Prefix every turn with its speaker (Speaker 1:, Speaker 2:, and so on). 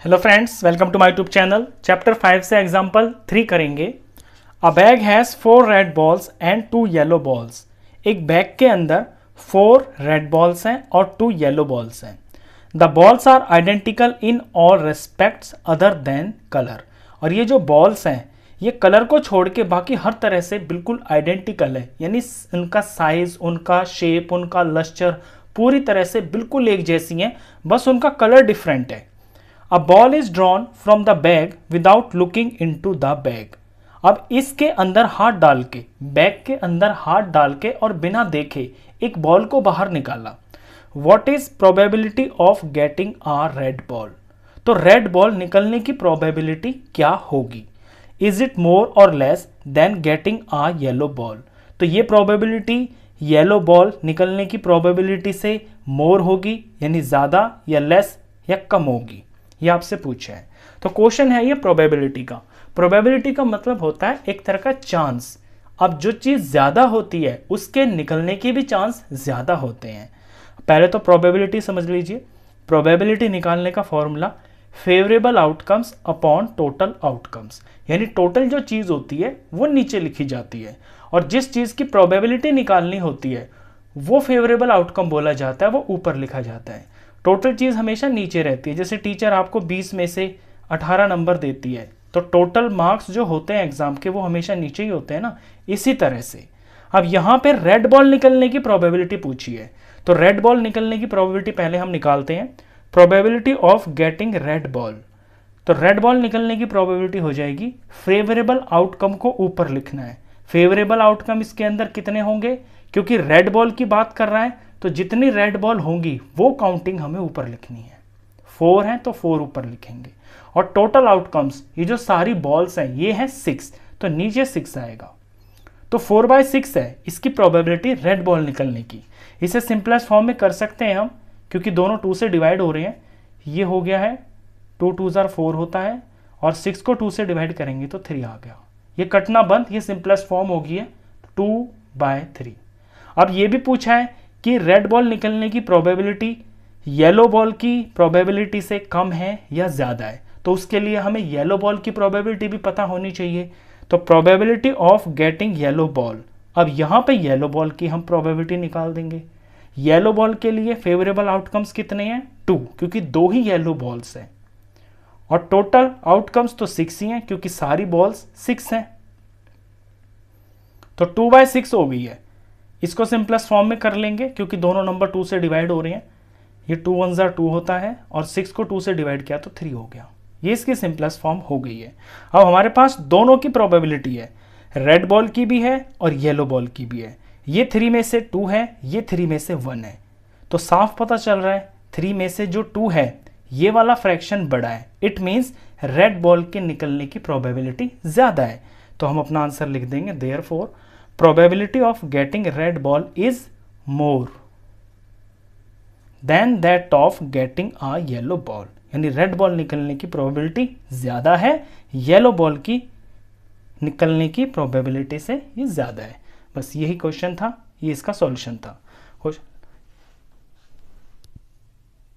Speaker 1: Hello friends, welcome to my YouTube channel. Chapter 5 से example 3 करेंगे। A bag has 4 red balls and 2 yellow balls. एक bag के अंदर 4 red balls हैं और 2 येलो बॉल्स हैं। The balls are identical in all respects other than colour. और ये जो बॉल्स हैं ये कलर को छोड़ के बाकी हर तरह से बिल्कुल आइडेंटिकल है, यानी उनका साइज, उनका शेप, उनका लस्टर पूरी तरह से बिल्कुल एक जैसी हैं, बस उनका कलर डिफरेंट है। A ball is drawn from the bag without looking into the bag। अब इसके अंदर हाथ डाल के, बैग के अंदर हाथ डाल के और बिना देखे एक बॉल को बाहर निकाला। What is probability of getting a red ball? तो रेड बॉल निकलने की प्रोबेबिलिटी क्या होगी? Is it more or less than getting a yellow ball? तो ये प्रोबेबिलिटी येलो बॉल निकलने की प्रोबेबिलिटी से मोर होगी, यानी ज़्यादा, या लेस या कम होगी, ये आपसे पूछा है। तो क्वेश्चन है ये प्रोबेबिलिटी का। प्रोबेबिलिटी का मतलब होता है एक तरह का चांस। अब जो चीज़ ज़्यादा होती है उसके निकलने के भी चांस ज़्यादा होते हैं। पहले तो प्रोबेबिलिटी समझ लीजिए। प्रोबेबिलिटी निकालने का formula favourable outcomes upon total outcomes, यानी टोटल जो चीज़ होती है वो नीचे लिखी जाती है और जिस चीज़ की प्रोबेबिलिटी निकालनी होती है वो फेवरेबल आउटकम बोला जाता है, वो ऊपर लिखा जाता है। टोटल चीज़ हमेशा नीचे रहती है। जैसे टीचर आपको 20 में से 18 नंबर देती है तो टोटल मार्क्स जो होते हैं एग्जाम के वो हमेशा नीचे ही होते हैं ना, इसी तरह से। अब यहाँ पे रेड बॉल निकलने की प्रोबेबिलिटी पूछी है, तो रेड बॉल निकलने की प्रोबेबिलिटी पहले हम निकालते हैं। Probability of getting red ball, तो रेड बॉल निकलने की प्रोबेबिलिटी हो जाएगी, फेवरेबल आउटकम को ऊपर लिखना है। फेवरेबल आउटकम इसके अंदर कितने होंगे, क्योंकि रेड बॉल की बात कर रहा है तो जितनी रेड बॉल होंगी वो काउंटिंग हमें ऊपर लिखनी है। 4 हैं तो 4 ऊपर लिखेंगे। और टोटल आउटकम्स, ये जो सारी बॉल्स हैं ये हैं 6, तो नीचे 6 आएगा। तो 4/6 है इसकी प्रोबेबिलिटी रेड बॉल निकलने की। इसे सिंपलेस्ट फॉर्म में कर सकते हैं हम, क्योंकि दोनों 2 से डिवाइड हो रहे हैं। ये हो गया है 2 2s are 4 होता है, और 6 को 2 से डिवाइड करेंगे तो 3 आ गया। ये कटना बंद, ये सिंपलेस्ट फॉर्म हो गई है 2/3। अब ये भी पूछा है कि रेड बॉल निकलने की प्रोबेबिलिटी येलो बॉल की प्रोबेबिलिटी से कम है या ज़्यादा है, तो उसके लिए हमें येलो बॉल की प्रोबेबिलिटी भी पता होनी चाहिए। तो probability of getting yellow ball, अब यहाँ पे येलो बॉल की हम प्रोबेबिलिटी निकाल देंगे। येलो बॉल के लिए फेवरेबल आउटकम्स कितने हैं? 2, क्योंकि 2 ही येलो बॉल्स हैं। और टोटल आउटकम्स तो 6 ही हैं, क्योंकि सारी बॉल्स 6 हैं। तो 2/6 हो गई है। इसको सिंपलेस्ट फॉर्म में कर लेंगे, क्योंकि दोनों नंबर 2 से डिवाइड हो रहे हैं। ये 2 1s are 2 होता है, और 6 को 2 से डिवाइड किया तो 3 हो गया। ये इसकी सिंपलेस्ट फॉर्म हो गई है। अब हमारे पास दोनों की प्रोबेबिलिटी है, रेड बॉल की भी है और येलो बॉल की भी है। ये 3 में से 2 है, ये 3 में से 1 है। तो साफ पता चल रहा है 3 में से जो 2 है ये वाला फ्रैक्शन बड़ा है। इट मीन्स रेड बॉल के निकलने की प्रोबेबिलिटी ज़्यादा है। तो हम अपना आंसर लिख देंगे, therefore probability of getting red ball is more than that of getting a yellow ball। यानी रेड बॉल निकलने की प्रोबेबिलिटी ज़्यादा है, येलो बॉल की निकलने की प्रोबेबिलिटी से ये ज़्यादा है। बस यही क्वेश्चन था, ये इसका सॉल्यूशन था।